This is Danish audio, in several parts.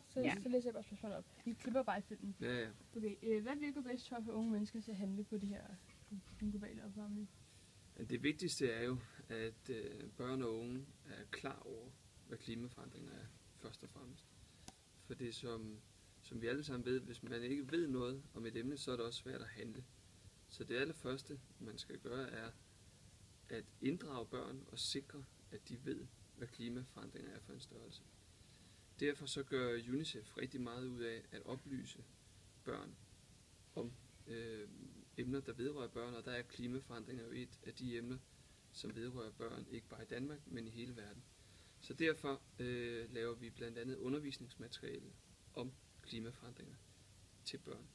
starte, så læser jeg bare spørgsmålet op. Vi klipper bare i filmen. Ja. Okay, hvad virker bedst for at få unge mennesker til at handle på det her den globale opvarmning? Det vigtigste er jo, at børn og unge er klar over, hvad klimaforandringer er, først og fremmest. For det som vi alle sammen ved, hvis man ikke ved noget om et emne, så er det også svært at handle. Så det allerførste, man skal gøre, er at inddrage børn og sikre, at de ved, hvad klimaforandringer er for en størrelse. Derfor så gør UNICEF rigtig meget ud af at oplyse børn om emner, der vedrører børn, og der er klimaforandringer jo et af de emner, som vedrører børn, ikke bare i Danmark, men i hele verden. Så derfor laver vi blandt andet undervisningsmateriale om klimaforandringer til børn.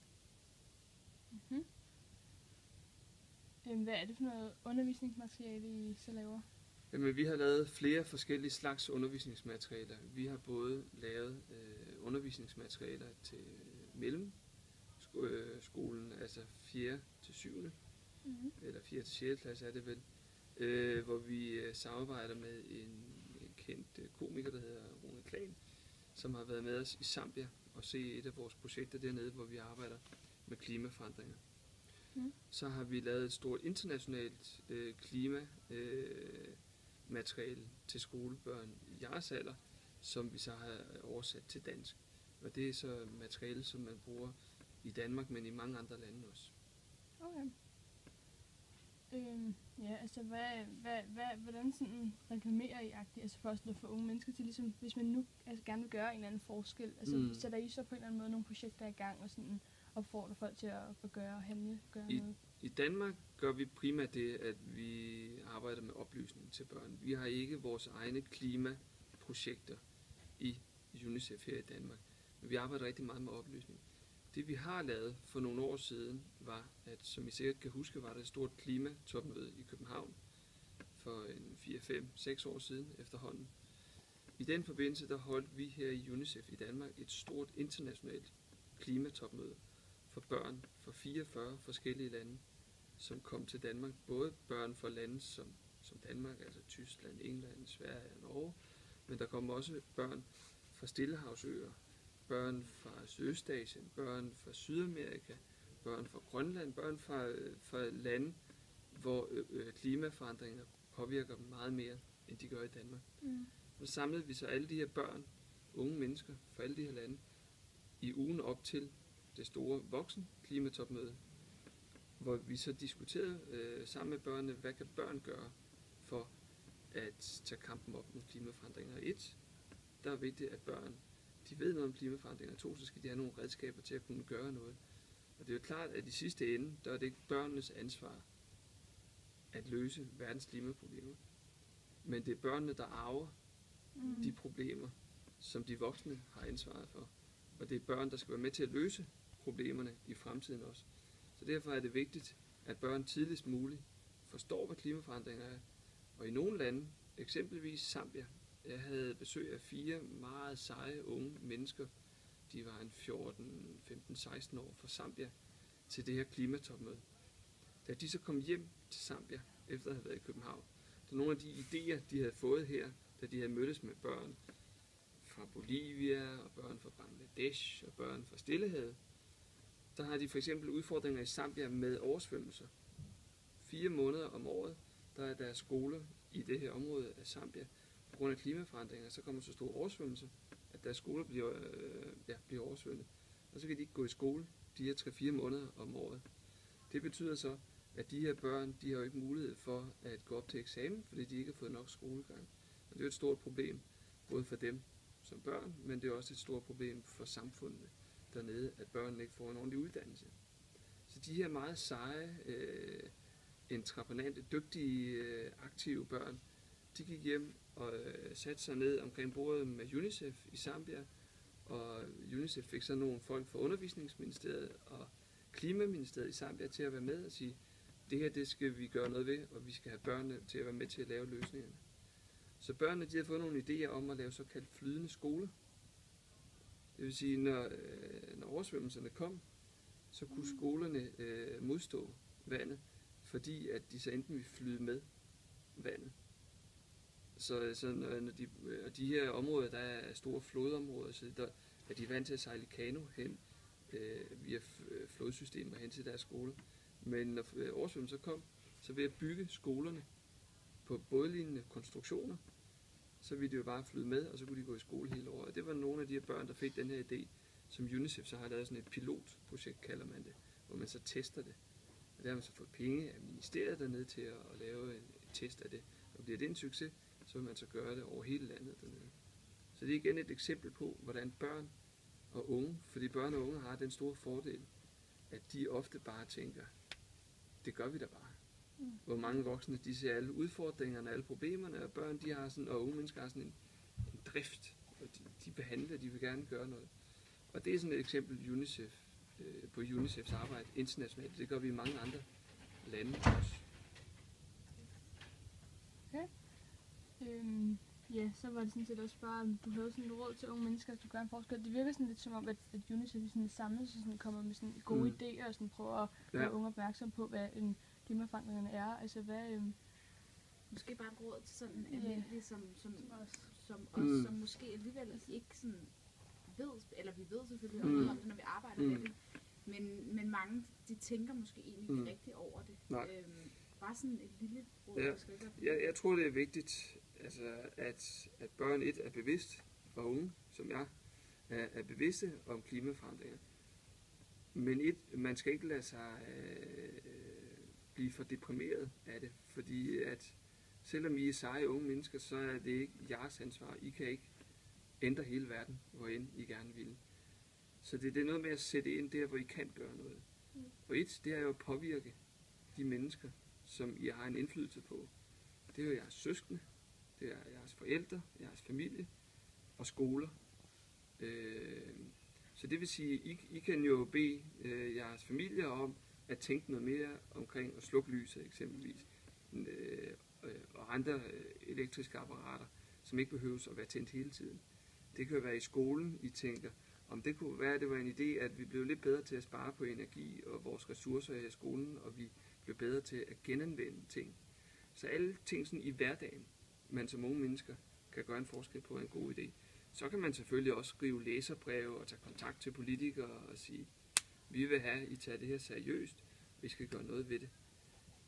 Mm-hmm. Hvad er det for noget undervisningsmateriale, I så laver? Jamen, vi har lavet flere forskellige slags undervisningsmaterialer. Vi har både lavet undervisningsmaterialer til mellemskolen, altså 4. til 7. Eller 4. til 6. klasse er det vel, hvor vi samarbejder med en kendt komiker, der hedder Rune Klan, som har været med os i Zambia og se et af vores projekter dernede, hvor vi arbejder med klimaforandringer. Så har vi lavet et stort internationalt klimamateriale til skolebørn i jeres alder, som vi så har oversat til dansk. Og det er så materiale, som man bruger i Danmark, men i mange andre lande også. Okay. Ja, altså hvordan sådan reklamerer I-agtigt, altså for at få unge mennesker til, ligesom, hvis man nu gerne vil gøre en eller anden forskel, altså sætter I så på en eller anden måde nogle projekter i gang og sådan opfordrer folk til at gøre noget? I Danmark gør vi primært det, at vi arbejder med oplysning til børn. Vi har ikke vores egne klimaprojekter i UNICEF her i Danmark, men vi arbejder rigtig meget med oplysning. Det vi har lavet for nogle år siden var, at som I sikkert kan huske, var der et stort klimatopmøde i København for 4-5-6 år siden efterhånden. I den forbindelse der holdt vi her i UNICEF i Danmark et stort internationalt klimatopmøde for børn fra 44 forskellige lande, som kom til Danmark. Både børn fra lande som Danmark, altså Tyskland, England, Sverige og Norge, men der kom også børn fra Stillehavsøer, børn fra Sydøstasien, børn fra Sydamerika, børn fra Grønland, børn fra lande, hvor klimaforandringer påvirker dem meget mere, end de gør i Danmark. Så samlede vi så alle de her børn, unge mennesker fra alle de her lande, i ugen op til det store voksen klimatopmøde, hvor vi så diskuterede sammen med børnene, hvad kan børn gøre for at tage kampen op mod klimaforandringer. 1, der er vigtigt, at børn de ved noget om klimaforandringer. 2, så skal de have nogle redskaber til at kunne gøre noget. Og det er jo klart, at i sidste ende, der er det ikke børnenes ansvar at løse verdens klimaproblemer. Men det er børnene, der arver de problemer, som de voksne har ansvaret for. Og det er børn, der skal være med til at løse problemerne i fremtiden også. Så derfor er det vigtigt, at børn tidligst muligt forstår, hvad klimaforandringer er. Og i nogle lande, eksempelvis Zambia, jeg havde besøg af 4 meget seje unge mennesker. De var en 14, 15, 16 år fra Zambia til det her klimatopmøde. Da de så kom hjem til Zambia, efter at have været i København, der nogle af de idéer, de havde fået her, da de havde mødtes med børn fra Bolivia, og børn fra Bangladesh, og børn fra Stillehavet, der har de for eksempel udfordringer i Zambia med oversvømmelser. 4 måneder om året, der er deres skoler i det her område af Zambia, på grund af klimaforandringer, så kommer så store oversvømmelser, at deres skoler bliver oversvømmet. Og så kan de ikke gå i skole de her 3-4 måneder om året. Det betyder så, at de her børn, de har jo ikke mulighed for at gå op til eksamen, fordi de ikke har fået nok skolegang. Og det er jo et stort problem, både for dem som børn, men det er også et stort problem for samfundet dernede, at børnene ikke får en ordentlig uddannelse. Så de her meget seje, entreprenante, dygtige, aktive børn, de gik hjem og satte sig ned omkring bordet med UNICEF i Zambia, og UNICEF fik så nogle folk fra Undervisningsministeriet og Klimaministeriet i Zambia til at være med og sige, det her det skal vi gøre noget ved, og vi skal have børnene til at være med til at lave løsningerne. Så børnene de har fået nogle idéer om at lave såkaldt flydende skoler. Det vil sige, når oversvømmelserne kom, så kunne skolerne modstå vandet, fordi at de så enten ville flyde med vandet. Så når de her områder, der er store flodområder, så at de er vant til at sejle kano hen via flodsystemer hen til deres skoler. Men når oversvømmelsen så kom, så ved at bygge skolerne på bådlignende konstruktioner, så ville de jo bare flyde med, og så kunne de gå i skole hele året. Og det var nogle af de her børn, der fik den her idé, som UNICEF så har lavet sådan et pilotprojekt, kalder man det, hvor man så tester det. Og der har man så fået penge af ministeriet dernede til at lave en test af det. Og bliver det en succes, så vil man så gøre det over hele landet dernede. Så det er igen et eksempel på, hvordan børn og unge, fordi børn og unge har den store fordel, at de ofte bare tænker, det gør vi da bare. Hvor mange voksne, de ser alle udfordringerne, alle problemerne, og børn, de har sådan, og unge mennesker har sådan en drift, og de behandler, de vil gerne gøre noget. Og det er sådan et eksempel UNICEF, på UNICEFs arbejde internationalt. Det gør vi i mange andre lande også. Okay. Ja, så var det sådan set også bare, du havde sådan et råd til unge mennesker, at du gør en forskel. Det virker sådan lidt som om, at UNICEF sådan samlet sig sådan kommer med sådan gode idéer og sådan prøver at gøre unge opmærksom på, hvad klimaforandringerne er. Altså hvad... Måske bare et råd til sådan almindelige som os, som måske alligevel ikke sådan ved, eller vi ved selvfølgelig også noget om det, når vi arbejder med det, men mange, de tænker måske egentlig ikke rigtigt over det. Bare sådan et lille råd, der skal gøre. Jeg tror, det er vigtigt, altså, at børn er bevidst, og unge, som jeg, er bevidste om klimaforandringer. Men man skal ikke lade sig blive for deprimeret af det, fordi at selvom I er seje unge mennesker, så er det ikke jeres ansvar. I kan ikke ændre hele verden, hvor end I gerne vil. Så det er noget med at sætte ind der, hvor I kan gøre noget. Og det er jo at påvirke de mennesker, som I har en indflydelse på. Det er jo jeres søskende, det er jeres forældre, jeres familie og skoler. Så det vil sige, I kan jo bede jeres familie om at tænke noget mere omkring at slukke lyset eksempelvis, og andre elektriske apparater, som ikke behøves at være tændt hele tiden. Det kan jo være i skolen, I tænker, om det kunne være, at det var en idé, at vi blev lidt bedre til at spare på energi og vores ressourcer i skolen, og vi blev bedre til at genanvende ting. Så alle ting sådan i hverdagen, man som unge mennesker kan gøre en forskel på, en god idé. Så kan man selvfølgelig også skrive læserbreve og tage kontakt til politikere og sige, vi vil have, I tager det her seriøst, vi skal gøre noget ved det.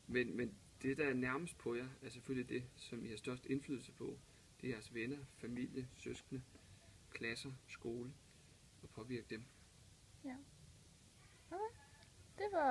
Men det, der er nærmest på jer, er selvfølgelig det, som I har størst indflydelse på. Det er jeres venner, familie, søskende, klasser, skole, og påvirke dem. Ja. Okay. Det var